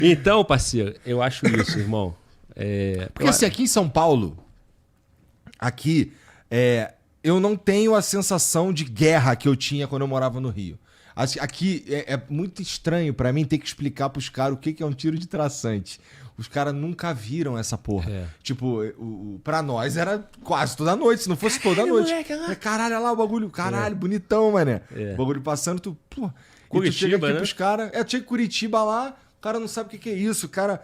Então, parceiro, eu acho isso, irmão. Porque assim, aqui em São Paulo, eu não tenho a sensação de guerra que eu tinha quando eu morava no Rio. Aqui é muito estranho pra mim ter que explicar pros caras o que é um tiro de traçante. Os caras nunca viram essa porra. Tipo, pra nós era quase toda noite. Se não fosse toda noite. Moleque, caralho, olha lá o bagulho. Caralho, bonitão, mané. O bagulho passando, pô. Curitiba, e tu chega aqui, né? Pros caras. Tinha Curitiba lá, o cara não sabe o que é isso. O cara.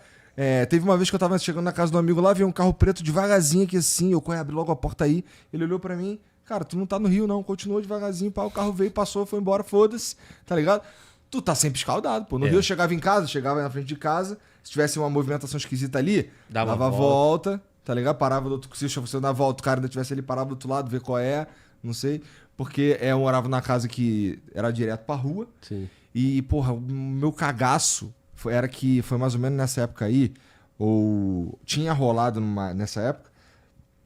Teve uma vez que eu tava chegando na casa do amigo lá, veio um carro preto devagarzinho aqui assim. Eu abri logo a porta aí. Ele olhou pra mim. Cara, tu não tá no Rio, não. Continuou devagarzinho, pá. O carro veio, passou, foi embora, foda-se. Tá ligado? Tu tá sempre escaldado, pô. No Rio eu chegava em casa, chegava na frente de casa. Se tivesse uma movimentação esquisita ali, dava a volta, tá ligado? Parava do outro. Se você dar a volta, o cara ainda tivesse ali, parava do outro lado, ver qual é. Não sei. Porque eu morava na casa que era direto pra rua. Sim. E, porra, o meu cagaço foi mais ou menos nessa época aí. Ou tinha rolado nessa época.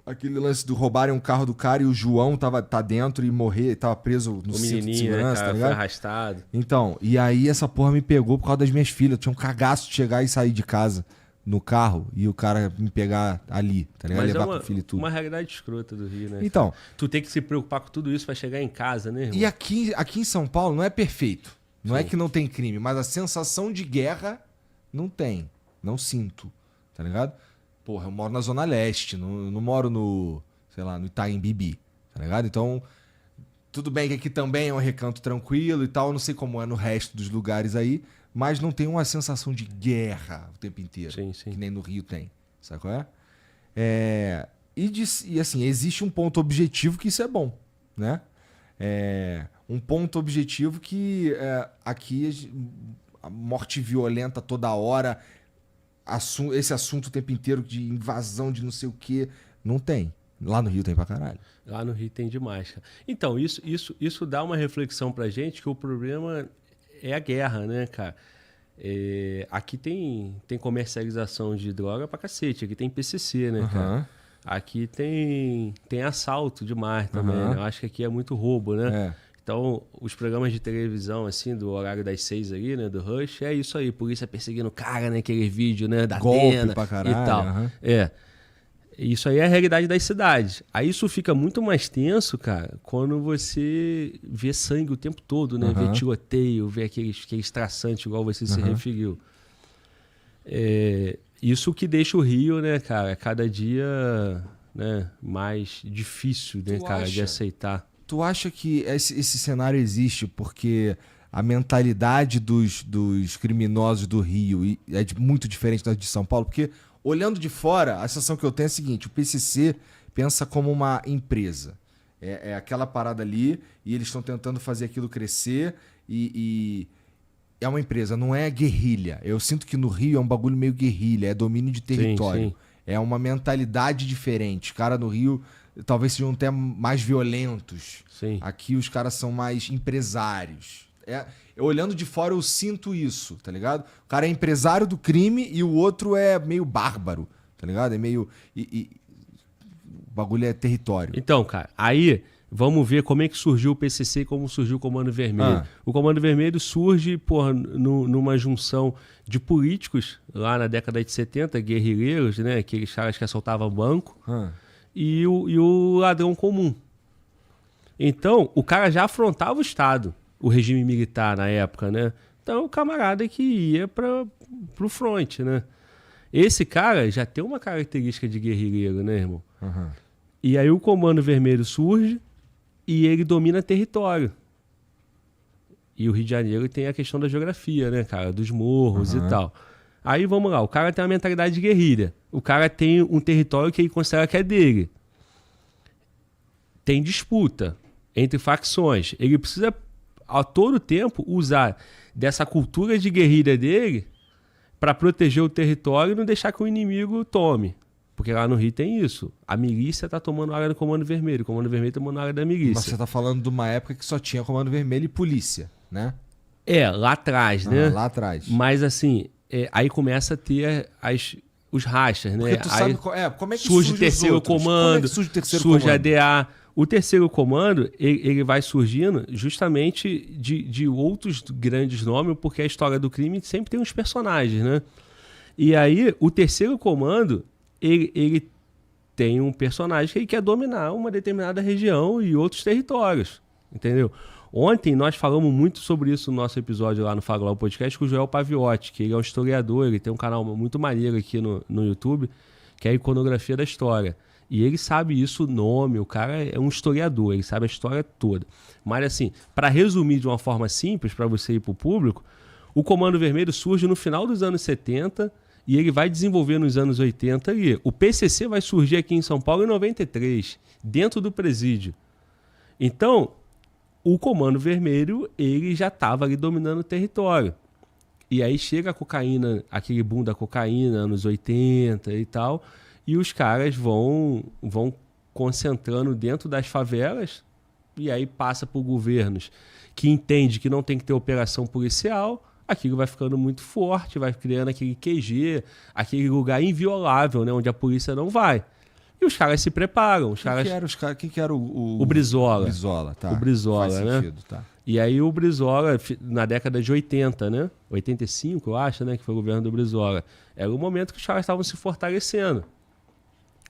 Aquele lance do roubarem um carro do cara e o João tá dentro e morrer, tava preso no cinto de segurança, né, cara, tá ligado? foi arrastado. Então, e aí essa porra me pegou por causa das minhas filhas. Eu tinha um cagaço de chegar e sair de casa no carro e o cara me pegar ali, tá ligado? Mas levar com o filho e tudo. Uma realidade escrota do Rio, né? Então. Tu tem que se preocupar com tudo isso pra chegar em casa, né, irmão? E aqui em São Paulo não é perfeito. Não é que não tem crime, mas a sensação de guerra não tem. Não sinto, tá ligado? Porra, eu moro na Zona Leste, não moro no Itaim Bibi, tá ligado? Então, tudo bem que aqui também é um recanto tranquilo e tal, eu não sei como é no resto dos lugares aí, mas não tem uma sensação de guerra o tempo inteiro, sim, sim. que nem no Rio tem, sabe qual é? E assim, existe um ponto objetivo que isso é bom, né? Um ponto objetivo que aqui a morte violenta toda hora, esse assunto o tempo inteiro de invasão de não sei o que, não tem. Lá no Rio tem pra caralho. Lá no Rio tem demais, cara. Então, isso dá uma reflexão pra gente que o problema é a guerra, né, cara? Aqui tem comercialização de droga pra cacete, aqui tem PCC, né, cara? Aqui tem assalto demais também, né? Eu acho que aqui é muito roubo, né? Então, os programas de televisão, assim, do horário das 6 ali, né, do Rush, é isso aí, polícia perseguindo o cara, né, aqueles vídeos, né, da golpe pra caralho, e tal. Isso aí é a realidade das cidades. Aí isso fica muito mais tenso, cara, quando você vê sangue o tempo todo, né? Vê tiroteio, vê aqueles traçantes, igual você se referiu. Isso que deixa o Rio, né, cara, cada dia, né, mais difícil, né, cara, de aceitar. Tu acha que esse cenário existe porque a mentalidade dos criminosos do Rio é muito diferente da de São Paulo? Porque, olhando de fora, a sensação que eu tenho é a seguinte: o PCC pensa como uma empresa. É aquela parada ali e eles estão tentando fazer aquilo crescer e é uma empresa, não é guerrilha. Eu sinto que no Rio é um bagulho meio guerrilha, é domínio de território. Sim. É uma mentalidade diferente. Os caras no Rio talvez sejam até mais violentos. Sim. Aqui os caras são mais empresários. Olhando de fora eu sinto isso, tá ligado? O cara é empresário do crime e o outro é meio bárbaro, tá ligado? É meio... O bagulho é território. Então, cara, aí vamos ver como é que surgiu o PCC e como surgiu o Comando Vermelho. O Comando Vermelho surge, porra, numa junção de políticos lá na década de 70, guerrilheiros, né? Aqueles caras que assaltavam banco. E o ladrão comum. Então, o cara já afrontava o Estado, o regime militar na época, né? Então, o camarada que ia pro front, né? Esse cara já tem uma característica de guerrilheiro, né, irmão? E aí o Comando Vermelho surge e ele domina território. E o Rio de Janeiro tem a questão da geografia, né, cara? Dos morros e tal. Aí vamos lá, o cara tem uma mentalidade de guerrilha. O cara tem um território que ele considera que é dele. Tem disputa entre facções. Ele precisa, a todo tempo, usar dessa cultura de guerrilha dele para proteger o território e não deixar que o inimigo tome. Porque lá no Rio tem isso. A milícia tá tomando área do Comando Vermelho. O Comando Vermelho tomando área da milícia. Mas você tá falando de uma época que só tinha Comando Vermelho e polícia, né? Lá atrás, né? Lá atrás. Mas assim, aí começa a ter os rachas, né? Porque tu sabe como é que surge terceiro comando, surge terceiro surge comando? ADA. O terceiro comando, ele vai surgindo justamente de outros grandes nomes, porque a história do crime sempre tem uns personagens, né? E aí, o terceiro comando, ele tem um personagem que ele quer dominar uma determinada região e outros territórios, entendeu? Ontem nós falamos muito sobre isso no nosso episódio lá no Faglau Podcast com o Joel Paviotti, que ele é um historiador, ele tem um canal muito maneiro aqui no YouTube, que é a Iconografia da História. E ele sabe isso, o nome, o cara é um historiador, ele sabe a história toda. Mas assim, para resumir de uma forma simples, para você ir para o público, o Comando Vermelho surge no final dos anos 70 e ele vai desenvolver nos anos 80 ali. O PCC vai surgir aqui em São Paulo em 93, dentro do presídio. Então, o Comando Vermelho, ele já estava ali dominando o território. E aí chega a cocaína, aquele boom da cocaína, anos 80 e tal, e os caras vão concentrando dentro das favelas, e aí passa por governos que entendem que não tem que ter operação policial, aquilo vai ficando muito forte, vai criando aquele QG, aquele lugar inviolável, né, onde a polícia não vai. E os caras se preparam. Quem que era o Brizola. Brizola, tá. O Brizola, faz né? sentido, tá. E aí o Brizola, na década de 80, né? 85, eu acho, né? Que foi o governo do Brizola. Era o momento que os caras estavam se fortalecendo.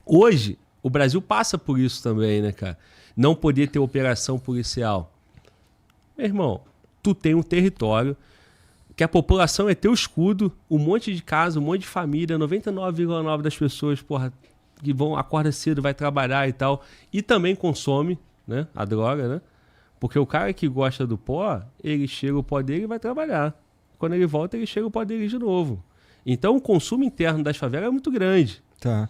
Hoje, o Brasil passa por isso também, né, cara? Não poder ter operação policial. Meu irmão, tu tem um território que a população é teu escudo, um monte de casa, um monte de família, 99,9% das pessoas, porra, que acorda cedo, vai trabalhar e tal, e também consome, né, a droga, né? Porque o cara que gosta do pó, ele chega o pó dele e vai trabalhar. Quando ele volta, ele chega o pó dele de novo. Então, o consumo interno das favelas é muito grande. Tá.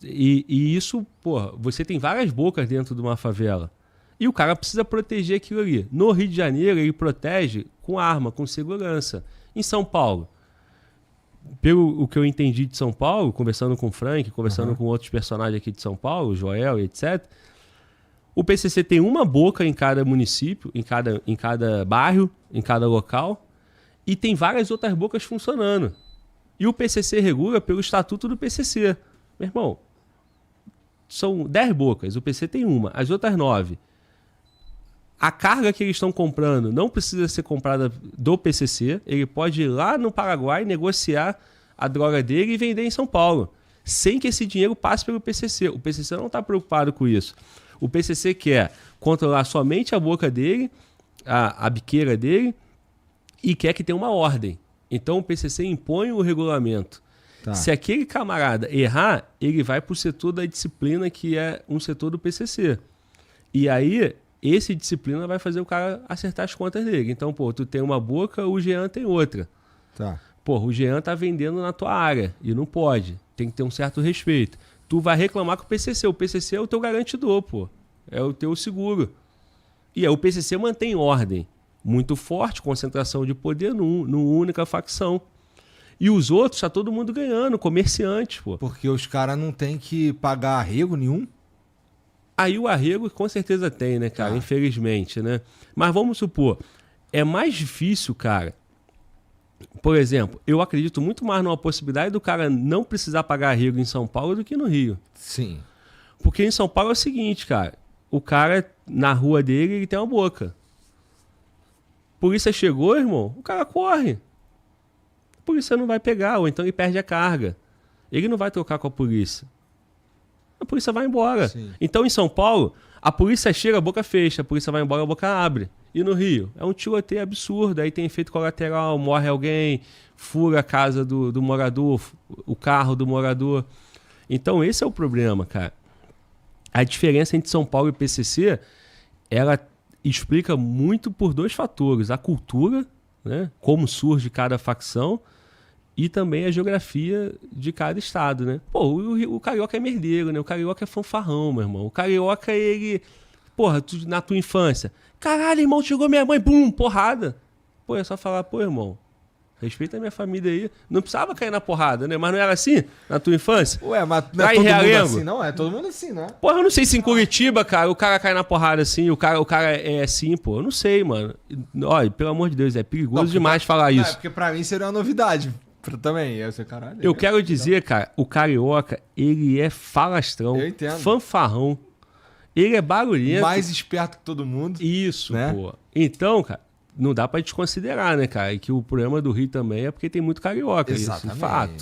E isso, porra, você tem várias bocas dentro de uma favela. E o cara precisa proteger aquilo ali. No Rio de Janeiro, ele protege com arma, com segurança. Em São Paulo, pelo o que eu entendi de São Paulo, conversando com o Frank, conversando com outros personagens aqui de São Paulo, Joel e etc., o PCC tem uma boca em cada município, em cada bairro, em cada local, e tem várias outras bocas funcionando. E o PCC regula pelo estatuto do PCC. Meu irmão, são 10 bocas, o PC tem uma, as outras 9. A carga que eles estão comprando não precisa ser comprada do PCC, ele pode ir lá no Paraguai, negociar a droga dele e vender em São Paulo, sem que esse dinheiro passe pelo PCC. O PCC não está preocupado com isso. O PCC quer controlar somente a boca dele, a biqueira dele, e quer que tenha uma ordem. Então o PCC impõe o regulamento. Tá. Se aquele camarada errar, ele vai para o setor da disciplina, que é um setor do PCC. E aí, esse disciplina vai fazer o cara acertar as contas dele. Então, pô, tu tem uma boca, o Jean tem outra. Tá. Pô, o Jean tá vendendo na tua área e não pode. Tem que ter um certo respeito. Tu vai reclamar com o PCC. O PCC é o teu garantidor, pô. É o teu seguro. E aí o PCC mantém ordem muito forte, concentração de poder numa única facção. E os outros, tá todo mundo ganhando, comerciantes, pô. Porque os caras não tem que pagar arrego nenhum? Aí o arrego com certeza tem, né, cara? Infelizmente, né? Mas vamos supor, é mais difícil, cara. Por exemplo, eu acredito muito mais numa possibilidade do cara não precisar pagar arrego em São Paulo do que no Rio. Sim. Porque em São Paulo é o seguinte, cara. O cara, na rua dele, ele tem uma boca. Polícia chegou, irmão, o cara corre. A polícia não vai pegar, ou então ele perde a carga. Ele não vai trocar com a polícia. A polícia vai embora. Sim. Então, em São Paulo, a polícia chega, a boca fecha. A polícia vai embora, a boca abre. E no Rio? É um tiroteio absurdo. Aí tem efeito colateral, morre alguém, fura a casa do morador, o carro do morador. Então, esse é o problema, cara. A diferença entre São Paulo e PCC, ela explica muito por 2 fatores. A cultura, né? Como surge cada facção, e também a geografia de cada estado, né? Pô, o carioca é merdeiro, né? O carioca é fanfarrão, meu irmão. O carioca, ele... Porra, na tua infância... Caralho, irmão, chegou minha mãe, bum, porrada. Pô, é só falar, pô, irmão, respeita a minha família aí. Não precisava cair na porrada, né? Mas não era assim na tua infância? Ué, mas não é todo mundo assim, não? É todo mundo assim, né? Porra, eu não sei se em Curitiba, cara, o cara cai na porrada assim, o cara é assim, pô. Eu não sei, mano. Olha, pelo amor de Deus, é perigoso demais falar isso. É, porque pra mim seria uma novidade. Também, caralho. Eu quero dizer, cara, o carioca, ele é falastrão, fanfarrão. Ele é barulhento. Mais esperto que todo mundo. Isso, né? pô. Então, cara, não dá pra desconsiderar, né, cara? E que o problema do Rio também é porque tem muito carioca, isso, de fato.